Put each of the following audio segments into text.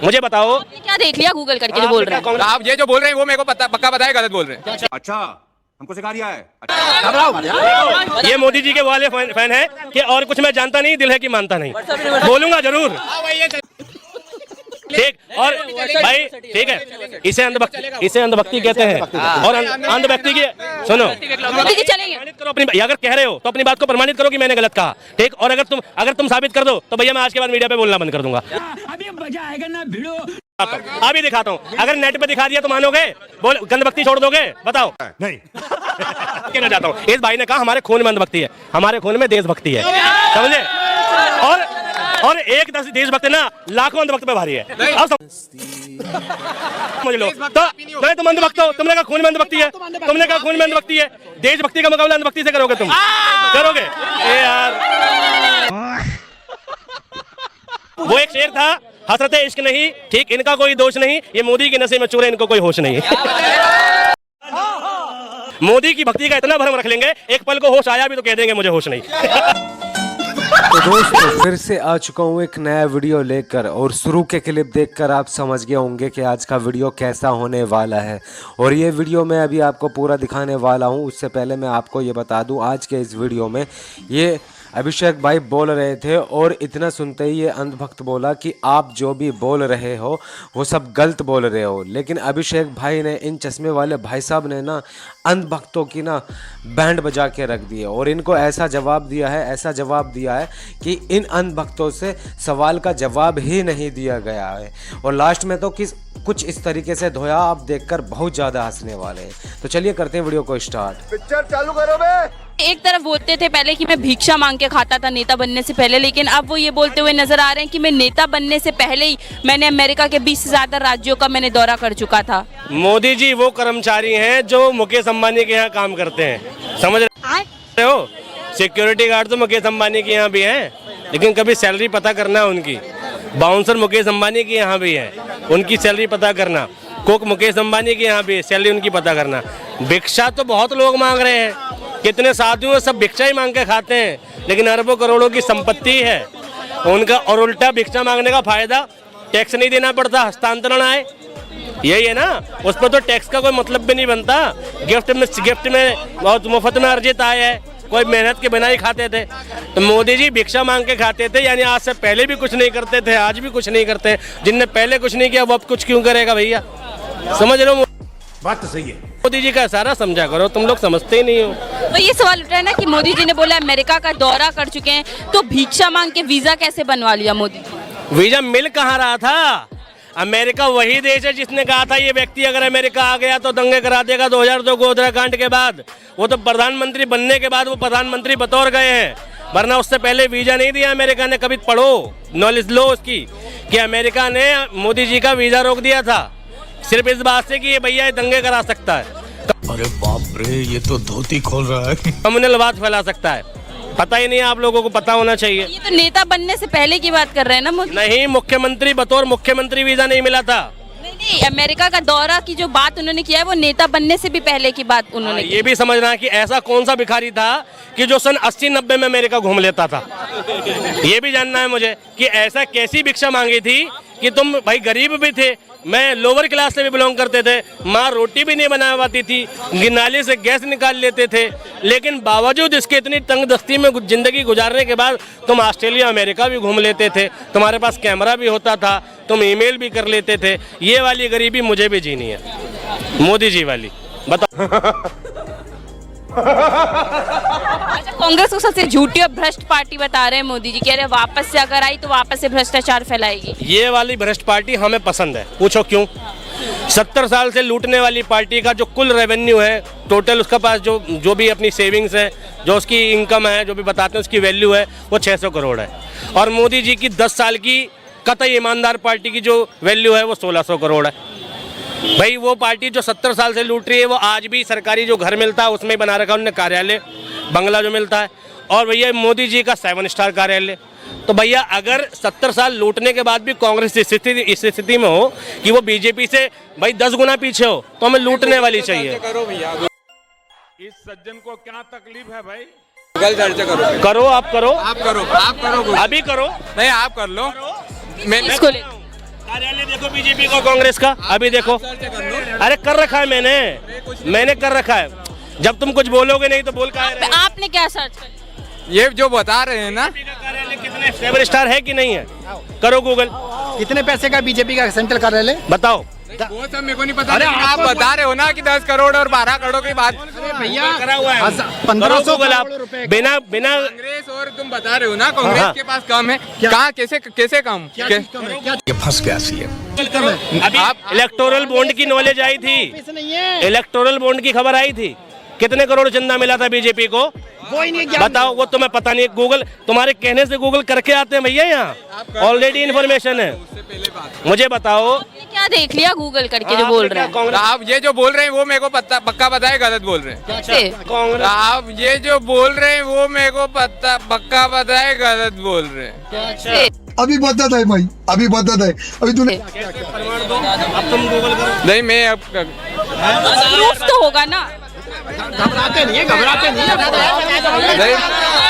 मुझे बताओ क्या देख लिया गूगल करके जो बोल रहे हैं? आप ये जो बोल रहे हैं वो मेरे को पक्का पता है गलत बोल रहे हैं। अच्छा हमको सिखा दिया है। ये मोदी जी के वाले फैन है कि और कुछ मैं जानता नहीं, दिल है कि मानता नहीं। बोलूंगा जरूर, ठीक। और भाई ठीक है, इसे अंधभक्ति कहते हैं। और अंधभक्ति की सुनो, प्रमाणित करो अपनी, अगर कह रहे हो तो अपनी बात को प्रमाणित करो कि मैंने गलत कहा, ठीक। और अगर तुम साबित कर दो तो भैया मैं आज के बाद मीडिया पे बोलना बंद कर दूंगा। अभी मजा आएगा ना भिड़ो। अभी दिखाता हूँ, अगर नेट पे दिखा दिया तो मानोगे? बोल, गंधभक्ति छोड़ दोगे? बताओ। नहीं कहना चाहता हूँ, इस भाई ने कहा हमारे खून में अंधभक्ति है, हमारे खून में देशभक्ति है, समझे? और एक देशभक्त ना लाखों अंधभक्त पे भारी है। अब समझ लो तो तुम अंधभक्त हो, तुमने कहा खून में अंधभक्ति है, तुमने कहा खून में अंधभक्ति है, देशभक्ति का मुकाबला अंधभक्ति से करोगे तुम? करोगे? यार वो एक शेर था, हसरत इश्क नहीं, ठीक, इनका कोई दोष नहीं, ये मोदी के नशे में चूर है, इनको कोई होश नहीं है। मोदी की भक्ति का इतना भरम रख लेंगे, एक पल को होश आया भी तो कह देंगे मुझे होश नहीं। तो दोस्तों फिर से आ चुका हूँ एक नया वीडियो लेकर, और शुरू के क्लिप देखकर आप समझ गए होंगे कि आज का वीडियो कैसा होने वाला है। और ये वीडियो मैं अभी आपको पूरा दिखाने वाला हूँ। उससे पहले मैं आपको ये बता दूँ, आज के इस वीडियो में ये अभिषेक भाई बोल रहे थे, और इतना सुनते ही ये अंधभक्त बोला कि आप जो भी बोल रहे हो वो सब गलत बोल रहे हो। लेकिन अभिषेक भाई ने, इन चश्मे वाले भाई साहब ने ना अंधभक्तों की ना बैंड बजा के रख दी है, और इनको ऐसा जवाब दिया है कि इन अंधभक्तों से सवाल का जवाब ही नहीं दिया गया है। और लास्ट में तो कुछ इस तरीके से धोया, आप देखकर बहुत ज़्यादा हंसने वाले हैं। तो चलिए करते हैं वीडियो को स्टार्ट। पिक्चर चालू करो बे। एक तरफ बोलते थे पहले कि मैं भिक्षा मांग के खाता था नेता बनने से पहले, लेकिन अब वो ये बोलते हुए नजर आ रहे हैं कि मैं नेता बनने से पहले ही मैंने अमेरिका के 20 से ज्यादा राज्यों का मैंने दौरा कर चुका था। मोदी जी वो कर्मचारी हैं जो मुकेश अंबानी के यहाँ काम करते हैं, समझ रहे हो? सिक्योरिटी गार्ड तो मुकेश अंबानी के यहाँ भी हैं, लेकिन कभी सैलरी पता करना है उनकी। बाउंसर मुकेश अंबानी के यहाँ भी है, उनकी सैलरी पता करना। कुक मुकेश अंबानी के यहाँ भी, सैलरी उनकी पता करना। भिक्षा तो बहुत लोग मांग रहे हैं, कितने साथियों सब भिक्षा ही मांग के खाते हैं, लेकिन अरबों करोड़ों की संपत्ति है उनका। और उल्टा भिक्षा मांगने का फायदा, टैक्स नहीं देना पड़ता, हस्तांतरण आए, यही है ना। उस पर तो टैक्स का कोई मतलब भी नहीं बनता। गिफ्ट में बहुत मुफ्त में अर्जित आय है, कोई मेहनत के बिना ही खाते थे। तो मोदी जी भिक्षा मांग के खाते थे, यानी आज से पहले भी कुछ नहीं करते थे, आज भी कुछ नहीं करते। जिनने पहले कुछ नहीं किया वो अब कुछ क्यों करेगा भैया? समझ लो, बात तो सही है। मोदी जी का सारा समझा करो, तुम लोग समझते ही नहीं हो। तो ये सवाल उठ रहा है ना कि मोदी जी ने बोला अमेरिका का दौरा कर चुके हैं, तो भिक्षा मांग के वीजा कैसे बनवा लिया मोदी जी? वीजा मिल कहाँ रहा था? अमेरिका वही देश है जिसने कहा था ये व्यक्ति अगर अमेरिका आ गया तो दंगे करा देगा 2002 गोधरा कांड के बाद। वो तो प्रधानमंत्री बनने के बाद वो प्रधानमंत्री बतौर गए हैं, वरना उससे पहले वीजा नहीं दिया अमेरिका ने। कभी पढ़ो, नॉलेज लो उसकी, कि अमेरिका ने मोदी जी का वीजा रोक दिया था सिर्फ इस बात से कि ये भैया दंगे करा सकता है। अरे बाप रे, ये तो धोती खोल रहा है। कम्युनल बात फैला सकता है, पता ही नहीं, आप लोगों को पता होना चाहिए। ये तो नेता बनने से पहले की बात कर रहे हैं ना मोदी? नहीं, मुख्यमंत्री, बतौर मुख्यमंत्री वीजा नहीं मिला था। नहीं, अमेरिका का दौरा की जो बात उन्होंने किया है वो नेता बनने से भी पहले की बात उन्होंने ये भी समझना कि ऐसा कौन सा भिखारी था कि जो सन 80-90 में अमेरिका घूम लेता था। ये भी जानना है मुझे कि ऐसा कैसी भिक्षा मांगी थी कि तुम भाई गरीब भी थे, मैं लोअर क्लास से भी बिलोंग करते थे, माँ रोटी भी नहीं बना पाती थी, नाले से गैस निकाल लेते थे, लेकिन बावजूद इसके इतनी तंग दस्ती में जिंदगी गुजारने के बाद तुम ऑस्ट्रेलिया अमेरिका भी घूम लेते थे, तुम्हारे पास कैमरा भी होता था, तुम ईमेल भी कर लेते थे। ये वाली गरीबी मुझे भी जीनी है, मोदी जी वाली। बताओ। अच्छा, कांग्रेस को सबसे झूठी और भ्रष्ट पार्टी बता रहे हैं मोदी जी, कह रहे वापस से अगर आई तो वापस से भ्रष्टाचार फैलाएगी। ये वाली भ्रष्ट पार्टी हमें पसंद है, पूछो क्यों? 70 साल से लूटने वाली पार्टी का जो कुल रेवेन्यू है, टोटल उसका पास जो भी अपनी सेविंग्स है, जो उसकी इनकम है, जो भी बताते हैं उसकी वैल्यू है, वो 600 करोड़ है। और मोदी जी की 10 साल की कतई ईमानदार पार्टी की जो वैल्यू है वो 1600 करोड़ है। भाई वो पार्टी जो 70 साल से लूट रही है, वो आज भी सरकारी जो घर मिलता है उसमें बना रखा उन्होंने कार्यालय, बंगला जो मिलता है, और भैया मोदी जी का 7 स्टार कार्यालय। तो भैया अगर 70 साल लूटने के बाद भी कांग्रेस इस स्थिति में हो कि वो बीजेपी से भाई 10 गुना पीछे हो, तो हमें लूटने वाली चाहिए। इस सज्जन को क्या तकलीफ है भाई? करो, आप करो, आप करो अभी करो, नहीं आप कर लो। मैं इसको ले कार्यालय देखो बीजेपी को, कांग्रेस का, अभी देखो। अरे कर रखा है मैंने कर रखा है। जब तुम कुछ बोलोगे नहीं तो बोल का है। आपने क्या सर्च कर? ये जो बता रहे हैं ना, बीजेपी का कार्यालय कितने 7 स्टार है कि नहीं है? करो गूगल, कितने पैसे का बीजेपी का सेंट्रल कार्यालय? बताओ। वो सब मेरे को नहीं पता। अरे आप बता रहे हो ना कि 10 करोड़ और 12 करोड़ की बात। भैया करा हुआ है, 1500 गूगल आप, करोड़ रुपए बिना कांग्रेस, और तुम बता रहे हो ना कांग्रेस के पास कम है। कहाँ, कैसे कम? ये फंस गया सीएम। अभी आप इलेक्टोरल बॉन्ड की नॉलेज आई थी, नहीं है, इलेक्टोरल बॉन्ड की खबर आई थी, कितने करोड़ चंदा मिला था बीजेपी को? वो ही नहीं, बताओ। वो तुम्हें पता नहीं, गूगल तुम्हारे कहने से गूगल करके आते हैं भैया, यहाँ ऑलरेडी इन्फॉर्मेशन है। मुझे बताओ, आपने क्या देख लिया गूगल करके जो बोल रहे हैं? आप ये जो बोल रहे हैं वो मेरे को पक्का पता है गलत बोल रहे हैं। कैसे? कांग्रेस आप ये जो बोल रहे हैं वो मेरे को पक्का पता है गलत बोल रहे हैं। कैसे? अभी बता है भाई, अभी बता है, अभी तूने अब तुम गूगल करो। नहीं, मैं अब प्रूफ तो होगा ना। घबराते नहीं,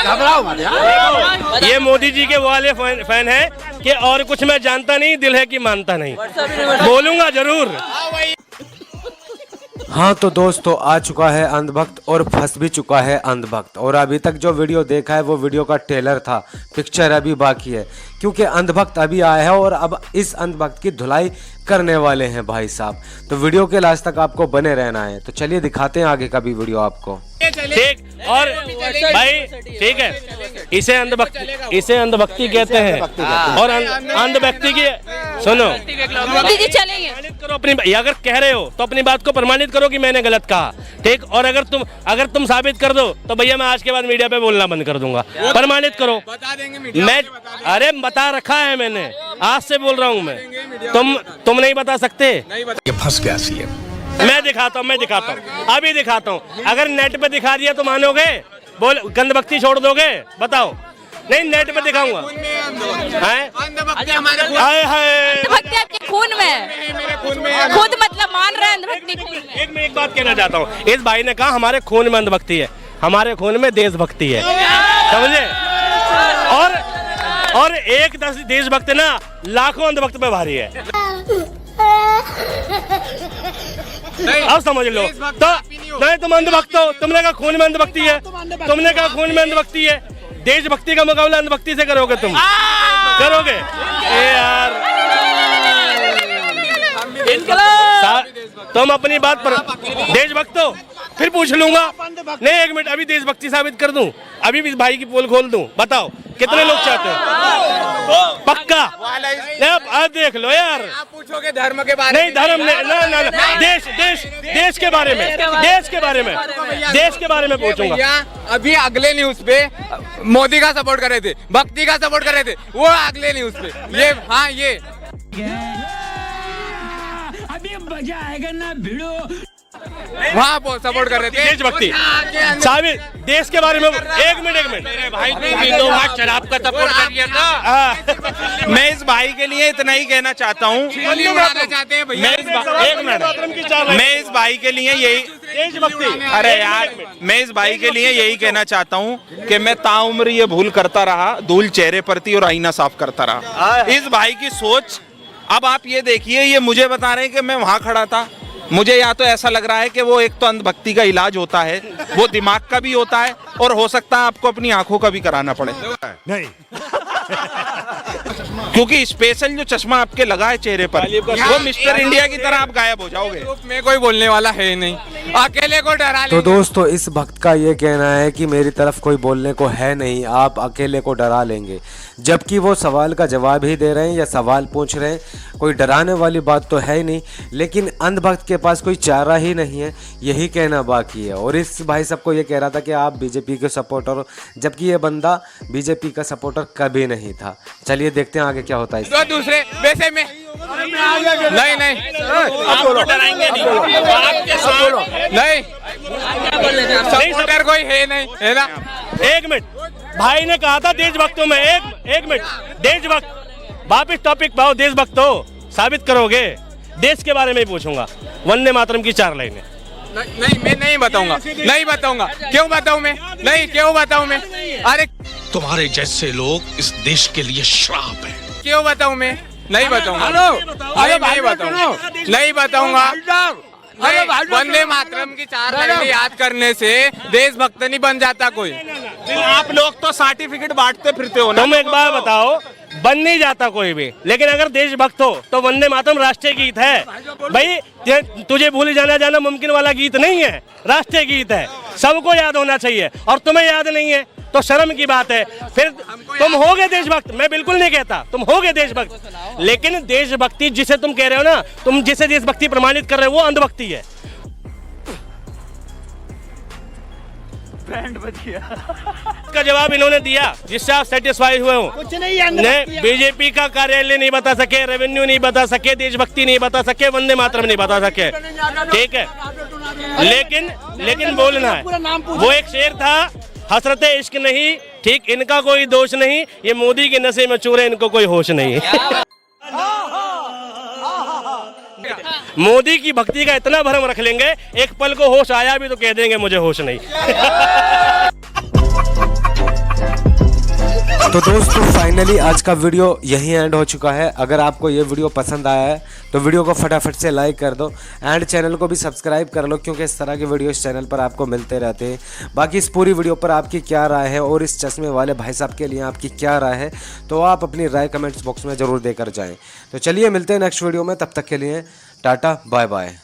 घबराओ मत यार। ये मोदी जी के वाले फैन है कि और कुछ मैं जानता नहीं, दिल है कि मानता नहीं। बोलूंगा जरूर। हाँ तो दोस्तों, आ चुका है अंधभक्त और फंस भी चुका है अंधभक्त। और अभी तक जो वीडियो देखा है वो वीडियो का ट्रेलर था, पिक्चर अभी बाकी है, क्योंकि अंधभक्त अभी आया है और अब इस अंधभक्त की धुलाई करने वाले हैं भाई साहब। तो वीडियो के लास्ट तक आपको बने रहना है। तो चलिए दिखाते हैं आगे का भी वीडियो आपको। ठीक, और भाई ठीक है, इसे अंधभक्ति कहते हैं। और अंधभक्ति की सुनो, मोदी जी चलेंगे। प्रमाणित करो अपनी, अगर कह रहे हो तो अपनी बात को प्रमाणित करो कि मैंने गलत कहा। ठीक, और अगर तुम साबित कर दो तो भैया मैं आज के बाद मीडिया पे बोलना बंद कर दूंगा। प्रमाणित करो। बता देंगे मैं, अरे बता रखा है मैंने, आज से बोल रहा हूँ मैं। तुम नहीं बता सकते। ये फंस गया सीएम। मैं दिखाता हूँ, अभी दिखाता हूँ। अगर नेट पे दिखा दिया तो मानोगे? बोल, गंधभक्ति छोड़ दोगे? बताओ। नहीं, नेट पे दिखाऊंगा। हाय हाय, अंधभक्ति आपके खून में है। खुद मतलब मान रहे हैं अंधभक्ति खून में। मैं एक बात कहना चाहता हूँ। इस भाई ने कहा हमारे खून में अंधभक्ति है, हमारे खून में देशभक्ति है, समझे? और एक देशभक्त ना लाखों अंधभक्त पे भारी है। अब समझ लो। तो नहीं, तुम अंधभक्त हो, तुमने कहा खून में अंधभक्ति है, तुमने कहा खून में अंधभक्ति है। देशभक्ति का मुकाबला अंधभक्ति से करोगे तुम? करोगे? यार तुम अपनी बात पर देशभक्त हो, फिर पूछ लूंगा। नहीं, एक मिनट, अभी देशभक्ति साबित कर दूं, अभी भी भाई की पोल खोल दूं। बताओ कितने लोग चाहते हैं? पक्का? अब देख लो यार। आप पूछोगे धर्म के बारे में? नहीं, धर्म ना, देश के बारे में, देश के बारे में पूछूंगा। अभी अगले न्यूज पे मोदी का सपोर्ट कर रहे थे, भक्ति का सपोर्ट कर रहे थे, वो अगले न्यूज पे ये। हाँ, ये अभी मजा आएगा ना भिड़ो। वहाँ सपोर्ट कर रहे थे देशभक्ति साबित। देश के बारे में एक मिनट भाई, शराब का सपोर्ट कर दिया था। मैं इस भाई के लिए इतना ही कहना चाहता हूँ। चाहते हैं भैया। मैं इस भाई के लिए यही देशभक्ति। अरे यार, मैं इस भाई के लिए यही कहना चाहता हूँ कि मैं ताउम्र ये भूल करता रहा, धूल चेहरे पर थी और आईना साफ करता रहा। इस भाई की सोच, अब आप ये देखिए, ये मुझे बता रहे हैं कि मैं वहां खड़ा था। मुझे या तो ऐसा लग रहा है कि वो एक तो अंधभक्ति का इलाज होता है, वो दिमाग का भी होता है, और हो सकता है आपको अपनी आंखों का भी कराना पड़े। नहीं क्योंकि स्पेशल जो चश्मा आपके लगा है चेहरे पर, वो मिस्टर इंडिया की तरह आप गायब हो जाओगे। में कोई बोलने वाला है नहीं, अकेले को डरा। तो दोस्तों, इस भक्त का ये कहना है कि मेरी तरफ कोई बोलने को है नहीं, आप अकेले को डरा लेंगे। जबकि वो सवाल का जवाब ही दे रहे हैं या सवाल पूछ रहे हैं, कोई डराने वाली बात तो है ही नहीं। लेकिन अंधभक्त के पास कोई चारा ही नहीं है, यही कहना बाकी है। और इस भाई सबको ये कह रहा था कि आप बीजेपी के सपोर्टर हो, जबकि ये बंदा बीजेपी का सपोर्टर कभी नहीं था। चलिए देखते हैं आगे क्या होता है। तो दूसरे वैसे में नहीं आपको डराएंगे नहीं, सपोर्टर कोई है नहीं, है ना? एक मिनट, भाई ने कहा था देशभक्तों में। एक मिनट, देशभक्त वापिस टॉपिक पाओ। देशभक्त हो, साबित करोगे? देश के बारे में ही पूछूंगा। वंदे मातरम की 4 लाइनें। नहीं, मैं नहीं बताऊंगा, नहीं बताऊंगा। क्यों बताऊं मैं? नहीं, क्यों बताऊं मैं? अरे तुम्हारे जैसे लोग इस देश के लिए श्राप है। क्यों बताऊं मैं? नहीं बताऊंगा, अरे नहीं बताऊंगा, नहीं बताऊंगा। वंदे मातरम की 4 लाइनें याद करने से देशभक्त नहीं बन जाता कोई। आप लोग तो सर्टिफिकेट बांटते फिरते हो ना। तुम एक बार बताओ, बन नहीं जाता कोई भी, लेकिन अगर देशभक्त हो तो वंदे मातरम राष्ट्रीय गीत है भाई। तुझे भूल जाना मुमकिन वाला गीत नहीं है, राष्ट्रीय गीत है, सबको याद होना चाहिए। और तुम्हें याद नहीं है तो शर्म की बात है। फिर तुम होगे देशभक्त, मैं बिल्कुल नहीं कहता तुम होगे देशभक्त, लेकिन देशभक्ति जिसे तुम कह रहे हो ना, तुम जिसे देशभक्ति प्रमाणित कर रहे हो वो अंधभक्ति है। का जवाब इन्होंने दिया जिससे आप सेटिस्फाई हुए हो। कुछ नहीं, बीजेपी का कार्यालय नहीं बता सके, रेवेन्यू नहीं बता सके, देशभक्ति नहीं बता सके, वंदे मातरम नहीं बता सके, ठीक है। लेकिन बोलना है, वो एक शेर था, हसरते इश्क नहीं, ठीक, इनका कोई दोष नहीं, ये मोदी के नशे में चूर है, इनको कोई होश नहीं। मोदी की भक्ति का इतना भरम रख लेंगे, एक पल को होश आया भी तो कह देंगे मुझे होश नहीं। तो दोस्तों फाइनली आज का वीडियो यहीं एंड हो चुका है। अगर आपको ये वीडियो पसंद आया है तो वीडियो को फटाफट से लाइक कर दो एंड चैनल को भी सब्सक्राइब कर लो, क्योंकि इस तरह के वीडियो इस चैनल पर आपको मिलते रहते हैं। बाकी इस पूरी वीडियो पर आपकी क्या राय है और इस चश्मे वाले भाई साहब के लिए आपकी क्या राय है, तो आप अपनी राय कमेंट्स बॉक्स में ज़रूर देकर जाएँ। तो चलिए मिलते हैं नेक्स्ट वीडियो में, तब तक के लिए टाटा बाय बाय।